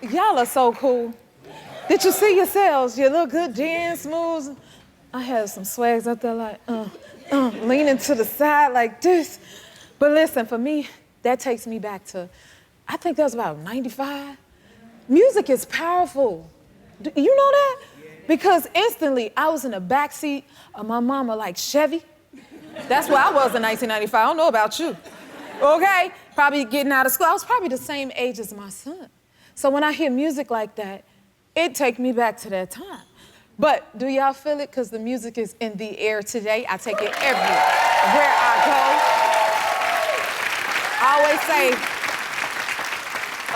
y'all are so cool. Did you see yourselves? You look good, dance moves. I had some swags up there like, leaning to the side like this. But listen, for me, that takes me back to, I think that was about 95. Music is powerful. Do you know that? Because instantly, I was in the backseat of my mama like Chevy. That's where I was in 1995. I don't know about you. Okay? Probably getting out of school. I was probably the same age as my son. So when I hear music like that, it takes me back to that time. But do y'all feel it? Because the music is in the air today. I take it everywhere I go. I always say,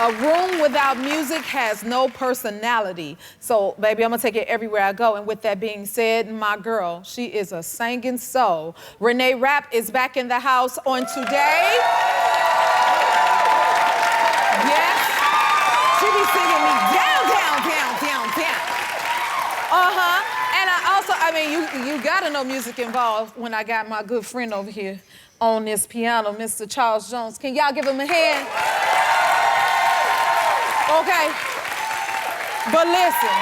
a room without music has no personality. So, baby, I'm gonna take it everywhere I go. And with that being said, my girl, she is a singing soul. Reneé Rapp is back in the house on today. Yes. She be singing me down, down, down, down, down. And I mean, you gotta know music involved when I got my good friend over here on this piano, Mr. Charles Jones. Can y'all give him a hand? Okay, but listen,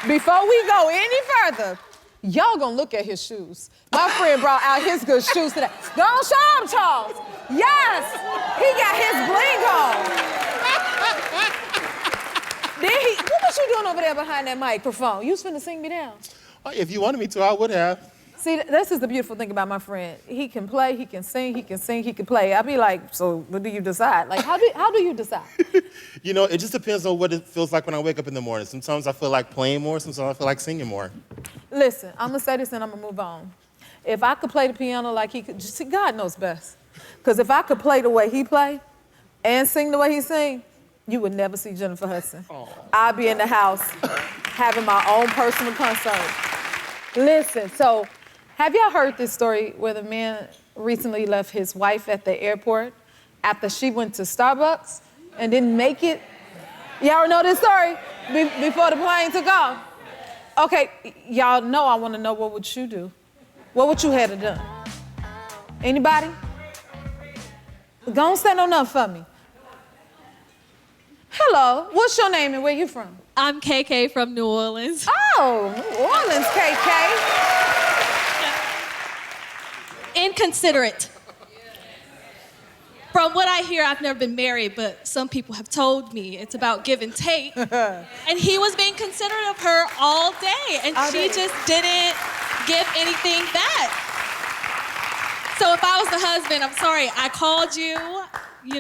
before we go any further, y'all gonna look at his shoes. My friend brought out his good shoes today. Don't show him, Charles. Yes, he got his bling on. What was you doing over there behind that microphone? You was finna sing me down. If you wanted me to, I would have. See, this is the beautiful thing about my friend. He can play, he can sing, he can sing, he can play. I'll be like, so what do you decide? Like, how do you decide? You know, it just depends on what it feels like when I wake up in the morning. Sometimes I feel like playing more, sometimes I feel like singing more. Listen, I'm gonna say this and I'm gonna move on. If I could play the piano like he could, see, God knows best. Because if I could play the way he play and sing the way he sing, you would never see Jennifer Hudson. I'd be in the house having my own personal concert. Listen, so, have y'all heard this story where the man recently left his wife at the airport after she went to Starbucks and didn't make it? Y'all know this story? Before the plane took off? Okay, y'all know I want to know, what would you do? What would you have done? Anybody? Don't stand on up for me. Hello, what's your name and where you from? I'm KK from New Orleans. Oh, New Orleans, KK. Inconsiderate. From what I hear, I've never been married, but some people have told me it's about give and take. And he was being considerate of her all day, and she just didn't give anything back. So if I was the husband, I'm sorry, I called you,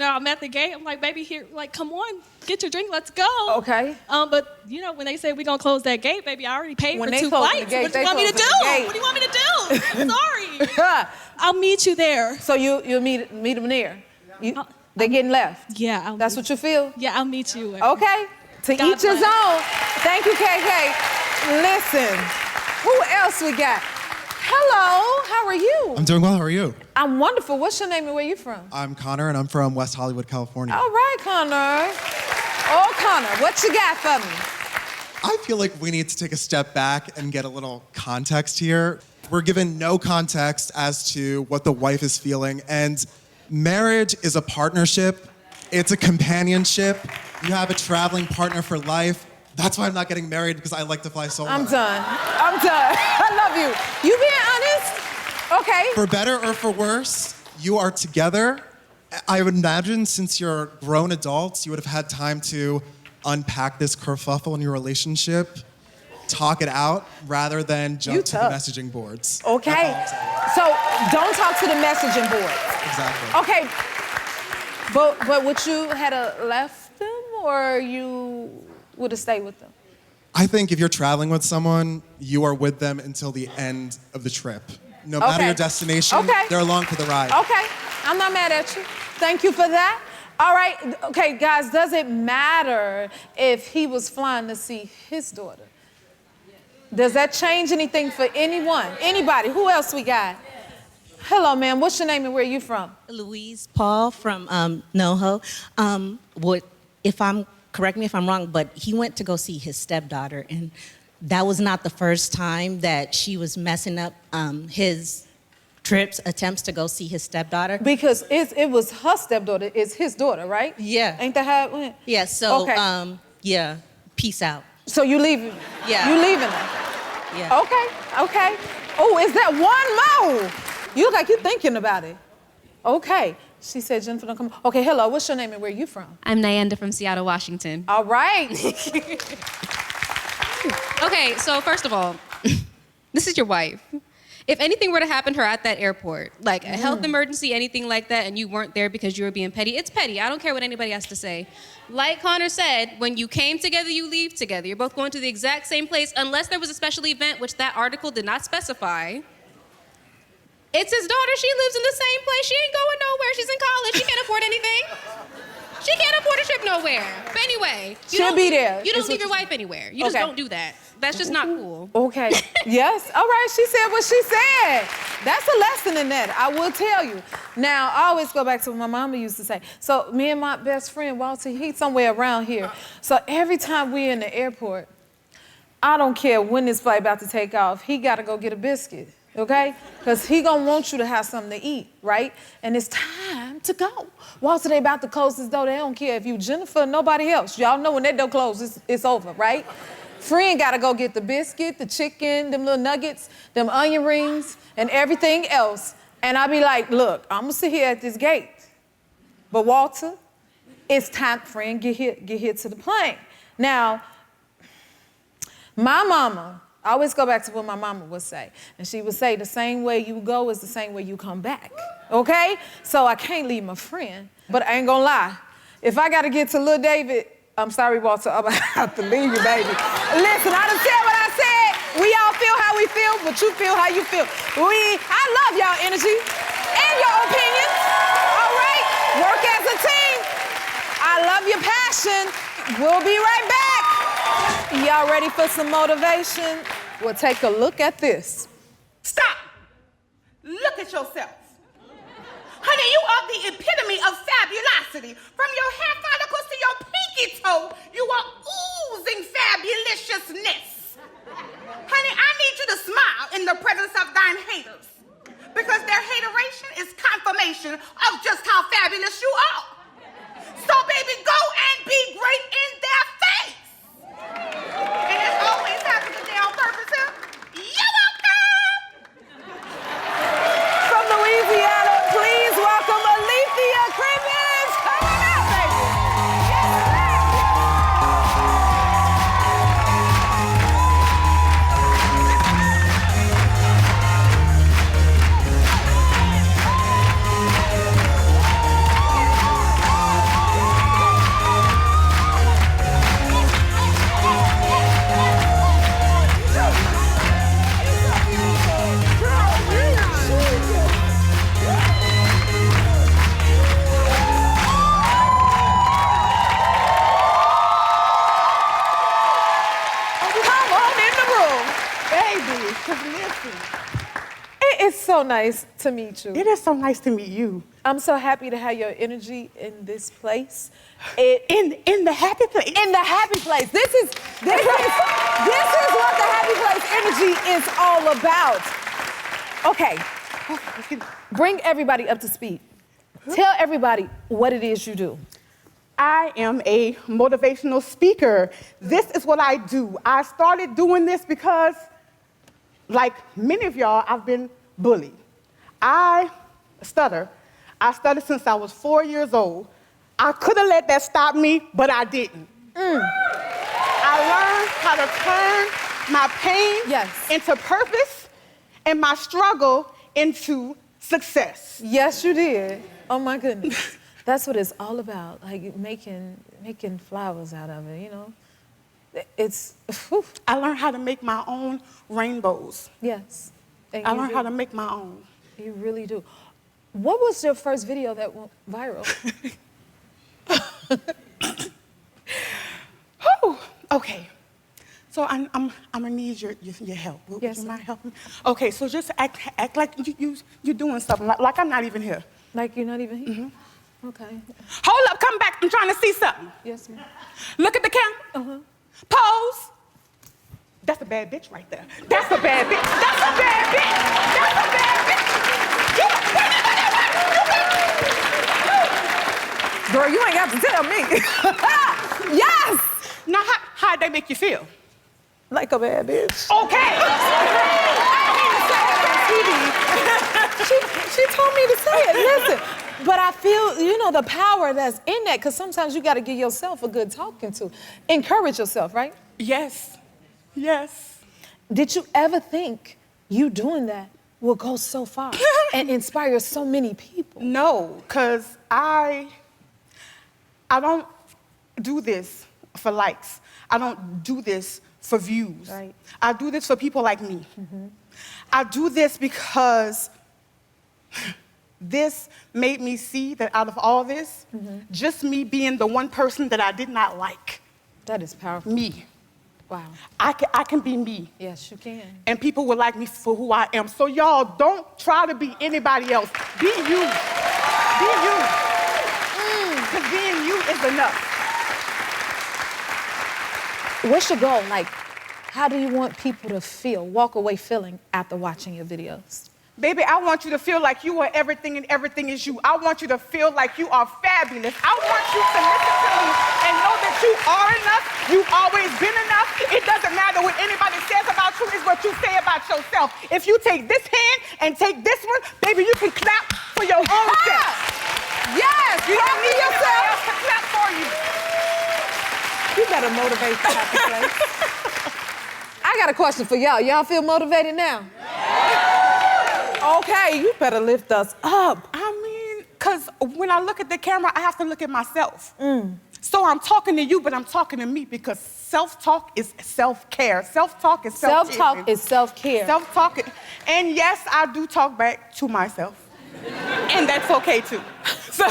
I'm at the gate, I'm like, baby, here, like, come on, get your drink, let's go. Okay. But, when they say we're gonna close that gate, baby, I already paid for 2 flights. Gate, what do you want me to do? What do you want me to do? I'm sorry. I'll meet you there. So you'll meet them there? They're getting left? Yeah. That's what you feel? Yeah, I'll meet you there. Okay. To each his own. Thank you, KK. Listen, who else we got? Hello, how are you? I'm doing well, how are you? I'm wonderful. What's your name and where you from? I'm Connor, and I'm from West Hollywood, California. All right, Connor. Oh, Connor, what you got for me? I feel like we need to take a step back and get a little context here. We're given no context as to what the wife is feeling, and marriage is a partnership. It's a companionship. You have a traveling partner for life. That's why I'm not getting married, because I like to fly solo. I'm done. I love you. You being honest? Okay. For better or for worse, you are together. I would imagine since you're grown adults, you would have had time to unpack this kerfuffle in your relationship, talk it out, rather than jump to the messaging boards. Okay. So don't talk to the messaging boards. Exactly. Okay. But would you have left them, or you would have stayed with them? I think if you're traveling with someone, you are with them until the end of the trip. No matter your destination, they're along for the ride. Okay, I'm not mad at you. Thank you for that. All right, okay, guys, does it matter if he was flying to see his daughter? Does that change anything for anyone? Anybody? Who else we got? Hello, ma'am. What's your name and where are you from? Louise Paul from NoHo. Correct me if I'm wrong, but he went to go see his stepdaughter, and that was not the first time that she was messing up his trips, attempts to go see his stepdaughter. Because it was her stepdaughter, it's his daughter, right? Yeah. Ain't that how it went? Yeah, so, Okay. yeah, peace out. So you leaving? Yeah. You leaving her? Yeah. Okay. Oh, is that one more? You look like you're thinking about it. Okay. She said, Jennifer, don't come. Okay, hello, what's your name and where you from? I'm Nyanda from Seattle, Washington. All right. Okay, so first of all, this is your wife. If anything were to happen to her at that airport, like a health emergency, anything like that, and you weren't there because you were being petty, it's petty. I don't care what anybody has to say. Like Connor said, when you came together, you leave together. You're both going to the exact same place, unless there was a special event, which that article did not specify. It's his daughter. She lives in the same place. She ain't going nowhere. She's in college. She can't afford anything. She can't afford a trip nowhere. But anyway, She'll be there. You don't leave your wife anywhere. You just don't do that. That's just not cool. Okay. Yes. All right. She said what she said. That's a lesson in that. I will tell you. Now, I always go back to what my mama used to say. So me and my best friend, Walter, he's somewhere around here. So every time we're in the airport, I don't care when this flight about to take off, he got to go get a biscuit. Okay? Because he gonna want you to have something to eat, right? And it's time to go. Walter, they about to close this door. They don't care if you Jennifer or nobody else. Y'all know when that door closes, it's over, right? Friend gotta go get the biscuit, the chicken, them little nuggets, them onion rings, and everything else. And I be like, look, I'm gonna sit here at this gate. But Walter, it's time, friend, get here to the plane. Now, my mama, I always go back to what my mama would say. And she would say, the same way you go is the same way you come back, okay? So I can't leave my friend, but I ain't gonna lie. If I gotta get to Lil David, I'm sorry, Walter, I'm gonna have to leave you, baby. Listen, I done said what I said. We all feel how we feel, but you feel how you feel. I love y'all energy and your opinions, all right? Work as a team. I love your passion. We'll be right back. Y'all ready for some motivation? Well, take a look at this. Stop! Look at yourself. Honey, you are the epitome of fabulosity. From your hair follicles to your pinky toe, you are oozing fabulousness. Honey, I need you to smile in the presence of thine haters, because their hateration is confirmation of just how fabulous you are. So, baby, go and be great in their face. And as always happens today on purpose here, you're welcome. From Louisiana, please welcome Alethea Crimmins. Come on out, baby. It's so nice to meet you. It is so nice to meet you. I'm so happy to have your energy in this place. In the happy place. In the happy place. This is what the happy place energy is all about. Okay. Bring everybody up to speed. Tell everybody what it is you do. I am a motivational speaker. This is what I do. I started doing this because, like many of y'all, I've been bullied. I stutter. I stuttered since I was 4 years old. I could have let that stop me, but I didn't. I learned how to turn my pain into purpose and my struggle into success. Yes, you did. Oh my goodness. That's what it's all about, like making flowers out of it, you know? It's, whew. I learned how to make my own rainbows. Yes. And I learned how to make my own. You really do. What was your first video that went viral? Okay. So I'm gonna need your help. Would Yes. you mind helping? Okay, so just act like you're doing something, like I'm not even here. Like you're not even here? Mm-hmm. Okay. Hold up, come back. I'm trying to see something. Yes, ma'am. Look at the camera. Pose. That's a bad bitch right there. That's a bad bitch. That's a bad bitch. That's a bad bitch. girl, you ain't got to tell me. Yes! Now, how'd they make you feel? Like a bad bitch. Okay. She told me to say it, listen. But I feel, the power that's in that, because sometimes you got to give yourself a good talking to. Encourage yourself, right? Yes. Yes. Did you ever think you doing that will go so far and inspire so many people? No, because I don't do this for likes. I don't do this for views. Right. I do this for people like me. Mm-hmm. I do this because this made me see that out of all this, just me being the one person that I did not like. That is powerful. Me. Wow. I can be me. Yes, you can. And people will like me for who I am. So y'all, don't try to be anybody else. Be you. Be you. Because being you is enough. What's your goal? Like, how do you want people to feel, walk away feeling after watching your videos? Baby, I want you to feel like you are everything and everything is you. I want you to feel like you are fabulous. I want you to listen to me and know that you are enough. You've always been enough. It doesn't matter what anybody says about you, it's what you say about yourself. If you take this hand and take this one, baby, you can clap for your own self. Yes, You don't need yourself else to clap for you. You better motivate the happy place. I got a question for y'all. Y'all feel motivated now? Okay, you better lift us up. I mean, because when I look at the camera, I have to look at myself. So I'm talking to you, but I'm talking to me because self-talk is self-care. Self-talk is self-care. Self-talk is self-care. Self-talk, and yes, I do talk back to myself. And that's okay, too. So,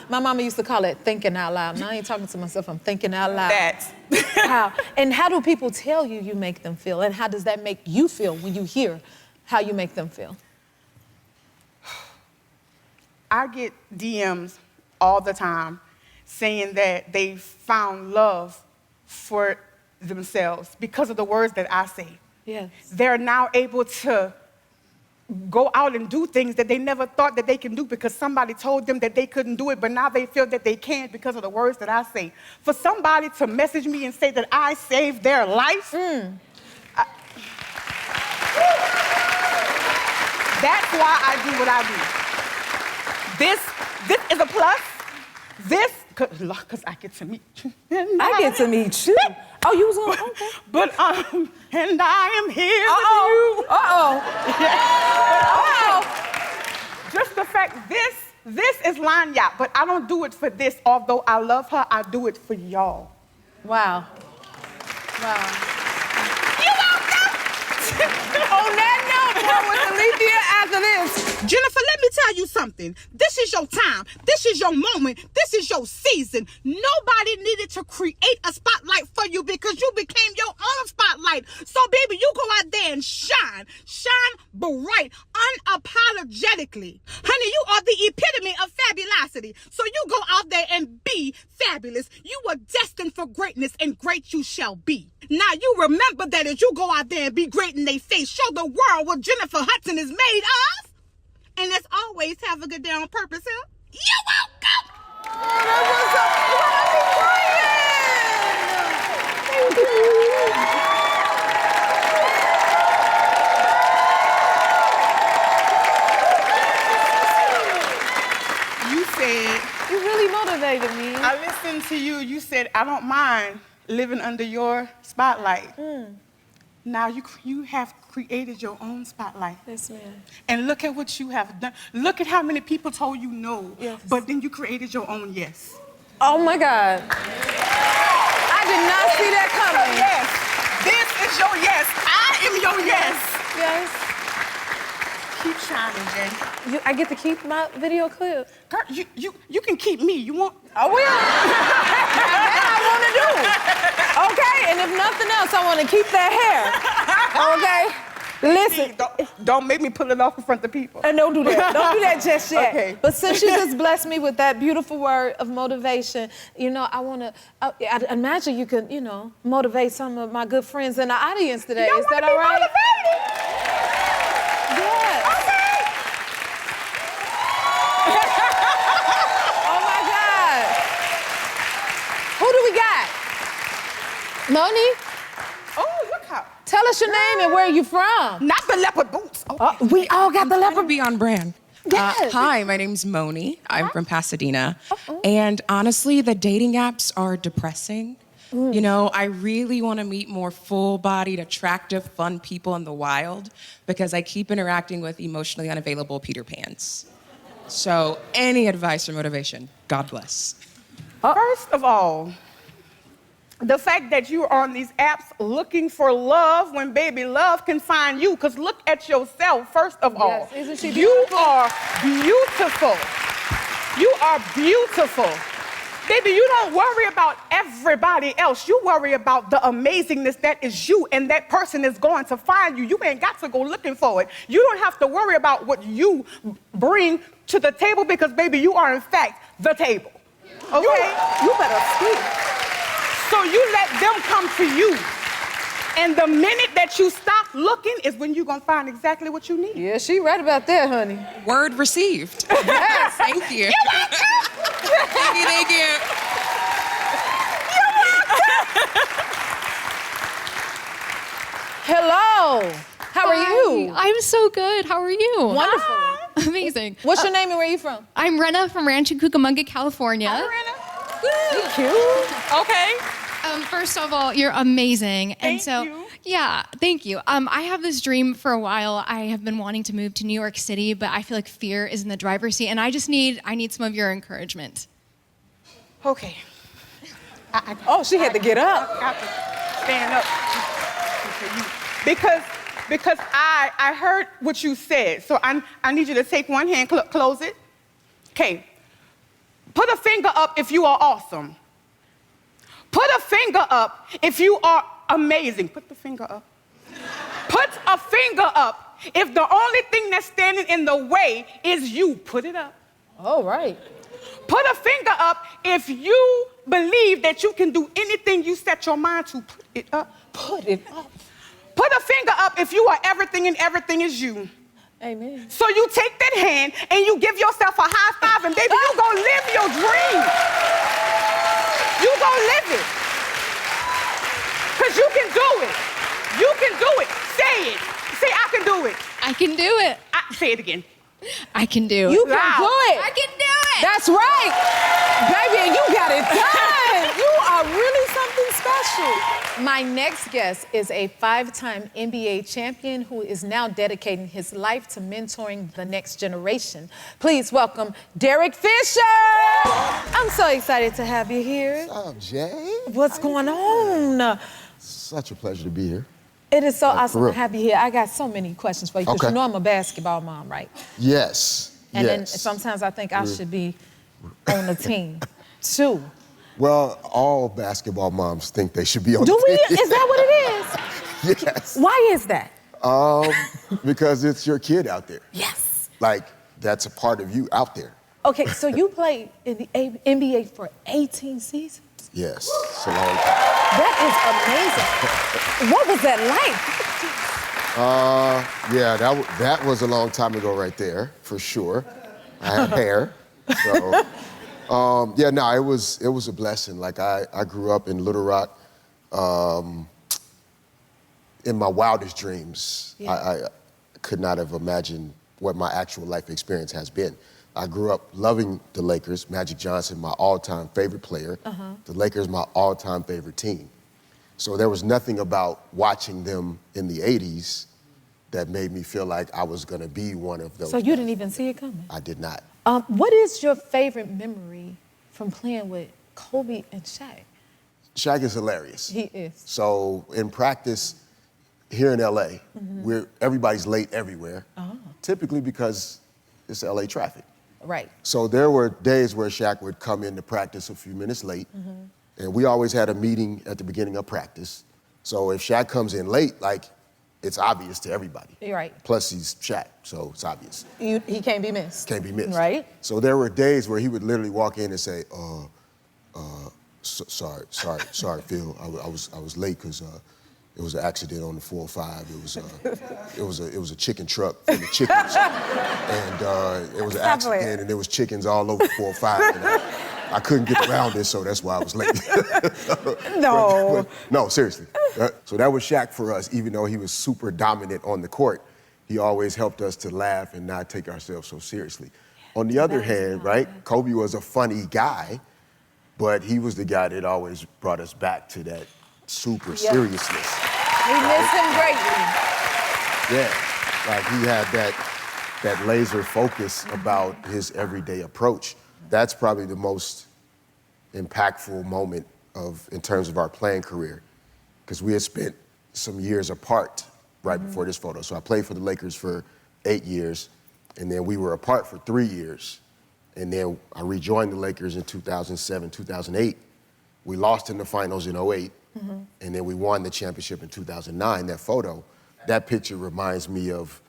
My mama used to call it thinking out loud. Now I ain't talking to myself, I'm thinking out loud. That's... How? And how do people tell you make them feel? And how does that make you feel when you hear how you make them feel? I get DMs all the time saying that they found love for themselves because of the words that I say. Yes. They're now able to go out and do things that they never thought that they can do because somebody told them that they couldn't do it, but now they feel that they can because of the words that I say. For somebody to message me and say that I saved their life, that's why I do what I do. This is a plus. This, because I get to meet you. I get to meet you. Oh, you was on, okay. But, and I am here with you. Just the fact, this is Lanya, but I don't do it for this. Although I love her, I do it for y'all. Wow. Wow. You welcome. On that note, we're with Alethea after this. Jennifer, let me tell you something. This is your time. This is your moment. This is your season. Nobody needed to create a spotlight for you because you became your own spotlight. So, baby, you go out there and shine. Shine bright, unapologetically. Honey, you are the epitome of fabulosity. So you go out there and be fabulous. You were destined for greatness, and great you shall be. Now, you remember that as you go out there and be great in their face, show the world what Jennifer Hudson is made of. And as always, have a good day on purpose, huh? You're welcome! You said... You really motivated me. I listened to you. You said, I don't mind living under your spotlight. Now you have created your own spotlight. Yes, ma'am. And look at what you have done. Look at how many people told you no, yes, but then you created your own yes. Oh my God. I did not see that coming. Yes. This is your yes. I am your yes. Yes. Keep shining, Jay. I get to keep my video clip. Girl, you can keep me. You want? I will. That I want to do. Okay, and if nothing else, I want to keep that hair. Okay? Listen. Don't make me pull it off in front of people. And don't do that. Don't do that just yet. Okay. But since you just blessed me with that beautiful word of motivation, I want to, I imagine you can, motivate some of my good friends in the audience today. Is that all right? Motivated? Yes. Okay. Oh my God. Moni, Oh, look how. tell us your name and where you from. Not the leopard boots. Oh, We all got the Trying to leopard. be on brand. Yes. Hi, my name's Moni. I'm from Pasadena. And honestly, the dating apps are depressing. You know, I really want to meet more full-bodied, attractive, fun people in the wild because I keep interacting with emotionally unavailable Peter Pans. So any advice or motivation, God bless. First of all, the fact that you're on these apps looking for love when baby love can find you, because look at yourself, first of all. Yes, isn't she You are beautiful. You are beautiful. Baby, you don't worry about everybody else. You worry about the amazingness that is you, and that person is going to find you. You ain't got to go looking for it. You don't have to worry about what you bring to the table because, baby, you are, in fact, the table. Okay? You better speak. So you let them come to you. And the minute that you stop looking is when you're going to find exactly what you need. Yeah, she right about that, honey. Word received. Yes, thank you. Thank you, thank you. Hello. How are you? I'm so good. How are you? Wonderful. Amazing. What's your name and where are you from? I'm Reneé from Rancho Cucamonga, California. Cute. Okay. First of all, you're amazing. Thank you. Yeah, thank you. I have this dream for a while. I have been wanting to move to New York City, but I feel like fear is in the driver's seat, and I need some of your encouragement. Okay. Oh, she had to get up. I got to stand up. Because I heard what you said. So I need you to take one hand, close it. Okay. Put a finger up if you are awesome. Put a finger up if you are amazing. Put the finger up. Put a finger up if the only thing that's standing in the way is you. Put it up. All right. Put a finger up if you believe that you can do anything you set your mind to. Put it up. Put it up. Put a finger up if you are everything and everything is you. Amen. So you take that hand and you give yourself a high five, and baby, you gonna live your dream. You gonna live it. Because you can do it. You can do it. Say it. Say, I can do it. I can do it. Say it again. I can do it. You can Loud. do it. I can do it. That's right. Baby, and you got it done. You are really something special. My next guest is a 5-time NBA champion who is now dedicating his life to mentoring the next generation. Please welcome Derek Fisher. I'm so excited to have you here. What's up, Jay? What's going on? Such a pleasure to be here. It is so for awesome to real. have you here. I got so many questions for you because Okay. you know I'm a basketball mom, right? Yes. And then yes. sometimes I think I should be on the team too. Well, all basketball moms think they should be on Do the we? team. Is that what it is? Yes. Why is that? Because it's your kid out there. Yes. Like, that's a part of you out there. Okay, so you played in the NBA for 18 seasons? Yes. It's a long time. That is amazing. What was that like? Yeah, that was a long time ago right there, for sure. I had hair. So, yeah, no, it was a blessing. Like, I grew up in Little Rock. In my wildest dreams, Yeah. I could not have imagined what my actual life experience has been. I grew up loving the Lakers, Magic Johnson, my all-time favorite player. The Lakers, my all-time favorite team. So there was nothing about watching them in the 80s that made me feel like I was gonna be one of those. So you didn't even see it coming? I did not. What is your favorite memory from playing with Kobe and Shaq? Shaq is hilarious. He is. So in practice, here in LA, everybody's late everywhere, typically because it's LA traffic. Right. So there were days where Shaq would come into practice a few minutes late, and we always had a meeting at the beginning of practice. So if Shaq comes in late, like, it's obvious to everybody. You're right. Plus he's Shaq, so it's obvious. He can't be missed. Can't be missed. Right. So there were days where he would literally walk in and say, sorry, Phil, I was late because it was an accident on the 405. It was a chicken truck full of chickens, and it was an accident, and there was chickens all over 405. I couldn't get around it, so that's why I was late. No. No, seriously. So that was Shaq for us. Even though he was super dominant on the court, he always helped us to laugh and not take ourselves so seriously. On the other hand, right, Kobe was a funny guy, but he was the guy that always brought us back to that super seriousness. We miss him greatly. Yeah, like he had that laser focus about his everyday approach. That's probably the most impactful moment in terms of our playing career, because we had spent some years apart right before this photo. So I played for the Lakers for 8 years, and then we were apart for 3 years. And then I rejoined the Lakers in 2007, 2008. We lost in the finals in 2008, and then we won the championship in 2009. That photo, that picture reminds me of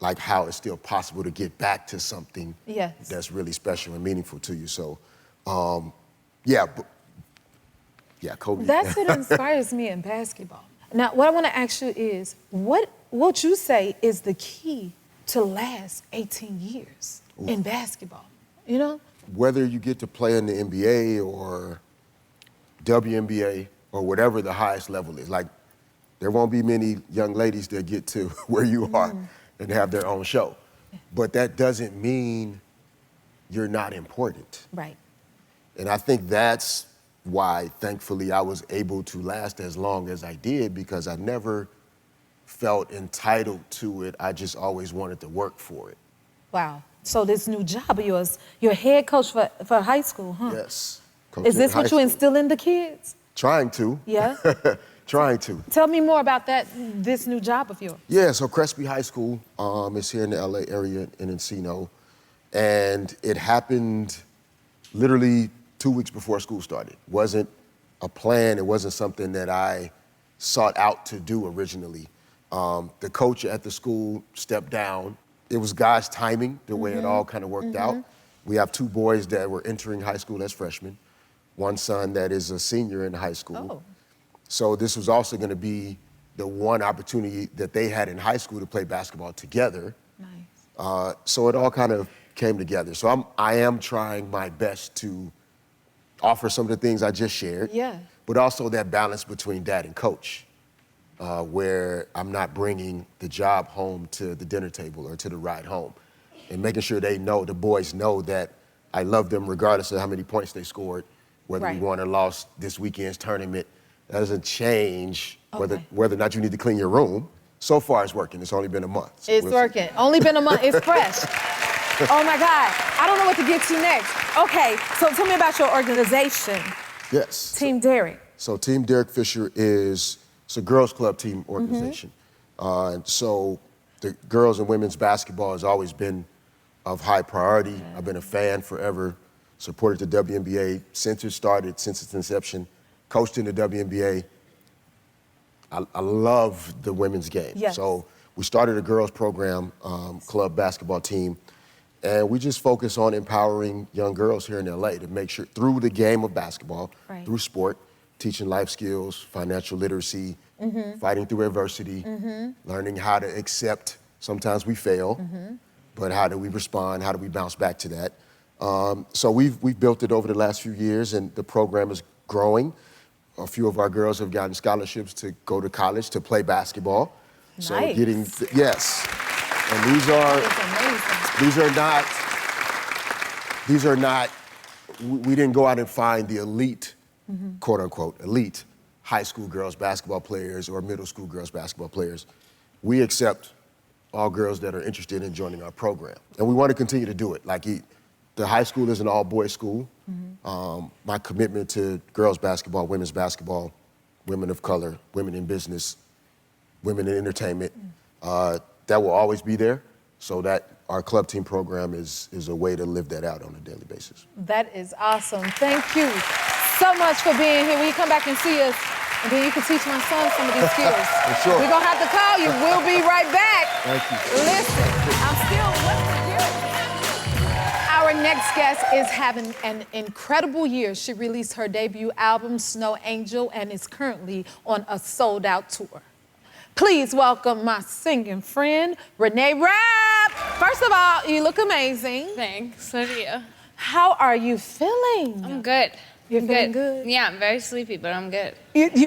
like how it's still possible to get back to something that's really special and meaningful to you. So, Kobe. That's what inspires me in basketball. Now, what I want to ask you is, what would you say is the key to last 18 years in basketball? You know? Whether you get to play in the NBA or WNBA or whatever the highest level is, like there won't be many young ladies that get to where you are and have their own show. But that doesn't mean you're not important. Right. And I think that's why, thankfully, I was able to last as long as I did, because I never felt entitled to it. I just always wanted to work for it. Wow. So this new job of yours, you're head coach for high school, huh? Yes. Is this what you instill in the kids? Trying to. Yeah? Trying to. Tell me more about this new job of yours. Yeah, so Crespi High School is here in the LA area in Encino. And it happened literally 2 weeks before school started. Wasn't a plan, it wasn't something that I sought out to do originally. The coach at the school stepped down. It was God's timing, the way it all kind of worked out. We have 2 boys that were entering high school as freshmen, one son that is a senior in high school. Oh. So this was also gonna be the one opportunity that they had in high school to play basketball together. Nice. So it all kind of came together. So I am trying my best to offer some of the things I just shared, but also that balance between dad and coach, where I'm not bringing the job home to the dinner table or to the ride home, and making sure the boys know that I love them regardless of how many points they scored, whether we won or lost this weekend's tournament. That doesn't change whether or not you need to clean your room. So far it's working. It's only been a month. So It's working. Only been a month. It's fresh. Oh my God. I don't know what to get to next. Okay, so tell me about your organization. Yes. Team Derek. So Team Derek Fisher it's a girls club team organization. And so the girls and women's basketball has always been of high priority. I've been a fan forever, supported the WNBA since it started, since its inception, coached in the WNBA. I love the women's game. Yes. So we started a girls program, club basketball team, and we just focus on empowering young girls here in LA to make sure, through the game of basketball, through sport, teaching life skills, financial literacy, fighting through adversity, learning how to accept, sometimes we fail, but how do we respond, how do we bounce back to that? So we've built it over the last few years, and the program is growing. A few of our girls have gotten scholarships to go to college to play basketball. Nice. So yes. And these are not, we didn't go out and find the elite, quote unquote, elite high school girls basketball players or middle school girls basketball players. We accept all girls that are interested in joining our program. And we want to continue to do it. Like the high school is an all-boys school. My commitment to girls basketball, women's basketball, women of color, women in business, women in entertainment, that will always be there. So that our club team program is a way to live that out on a daily basis. That is awesome. Thank you so much for being here. Will you come back and see us? And then you can teach my son some of these skills. For sure. We're going to have to call you. We'll be right back. Thank you. Listen, I'm still Our next guest is having an incredible year. She released her debut album, Snow Angel, and is currently on a sold-out tour. Please welcome my singing friend, Reneé Rapp. First of all, you look amazing. Thanks. So do you. How are you feeling? I'm good. You're feeling good? Yeah, I'm very sleepy, but I'm good.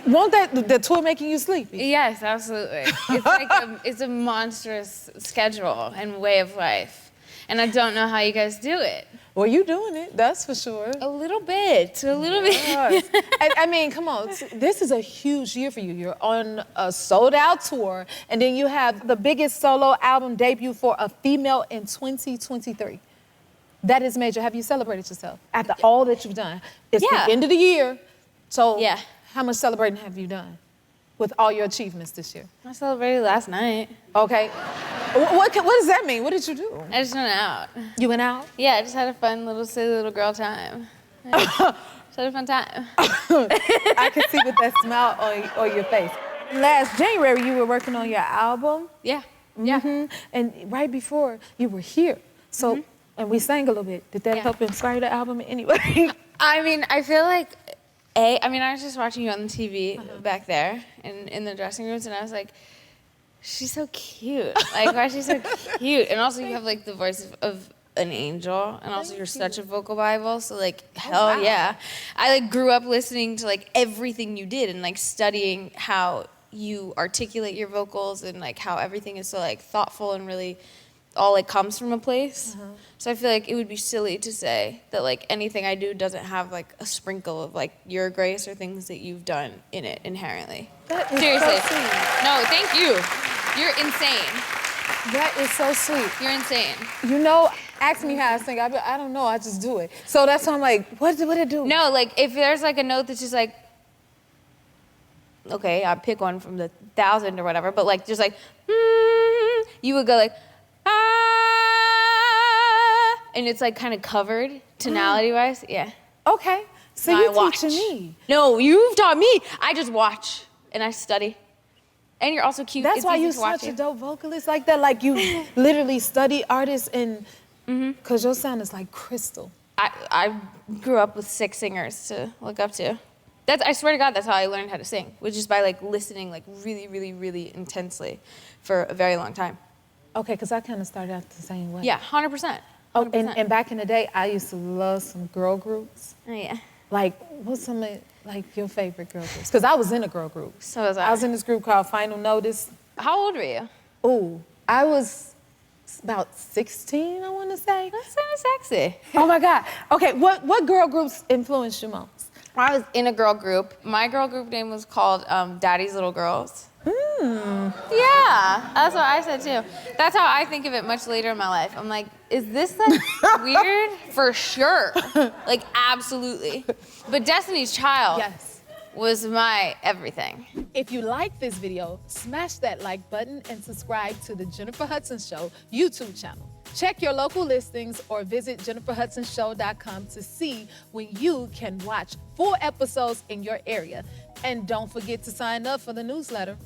Won't the tour making you sleepy? Yes, absolutely. It's like it's a monstrous schedule and way of life. And I don't know how you guys do it. Well, you doing it, that's for sure. A little bit. Yes. I mean, come on. This is a huge year for you. You're on a sold-out tour, and then you have the biggest solo album debut for a female in 2023. That is major. Have you celebrated yourself after all that you've done? It's the end of the year, so how much celebrating have you done with all your achievements this year? I celebrated last night. Okay. What does that mean? What did you do? I just went out. You went out? Yeah, I just had a fun little silly little girl time. Yeah. Just had a fun time. I can see with that smile on your face. Last January, you were working on your album. Yeah. Mm-hmm. And right before, you were here. So, and we sang a little bit. Did that help inspire the album in any way? I mean, I feel like, I was just watching you on the TV back there in the dressing rooms, and I was like, she's so cute. Like, why is she so cute? And also, you have, like, the voice of an angel, and also you're such a vocal Bible, so, like, hell yeah. I, like, grew up listening to, like, everything you did and, like, studying how you articulate your vocals and, like, how everything is so, like, thoughtful and really all, like, comes from a place. So I feel like it would be silly to say that, like, anything I do doesn't have, like, a sprinkle of, like, your grace or things that you've done in it inherently. That is Seriously. so sweet. No, thank you. You're insane. That is so sweet. You're insane. You know, ask me how I sing. I don't know. I just do it. So that's why I'm like, what did it do? No, like, if there's, like, a note that's just, like, okay, I pick one from the 1,000 or whatever, but, like, just, like, you would go, like, and it's, like, kind of covered tonality-wise. Yeah. Okay. So No, you're I watch. teaching me. No, you've taught me. I just watch and I study. And you're also cute. That's It's why easy you're to watch such a you. dope vocalist like that. Like you literally study artists and, because your sound is like crystal. I grew up with 6 singers to look up to. I swear to God, that's how I learned how to sing, which is by, like, listening, like, really, really, really intensely for a very long time. Okay, because I kind of started out the same way. Yeah, 100%. Oh, and back in the day, I used to love some girl groups. Oh, yeah. Like, what's some of, like, your favorite girl groups? Because I was in a girl group. So was I. I was in this group called Final Notice. How old were you? Ooh, I was about 16, I want to say. That's kind of sexy. Oh, my God. Okay, what girl groups influenced you most? I was in a girl group. My girl group name was called Daddy's Little Girls. Yeah, that's what I said too. That's how I think of it much later in my life. I'm like, is this like weird? For sure. Like, absolutely. But Destiny's Child was my everything. If you like this video, smash that like button and subscribe to the Jennifer Hudson Show YouTube channel. Check your local listings or visit jenniferhudsonshow.com to see when you can watch full episodes in your area. And don't forget to sign up for the newsletter.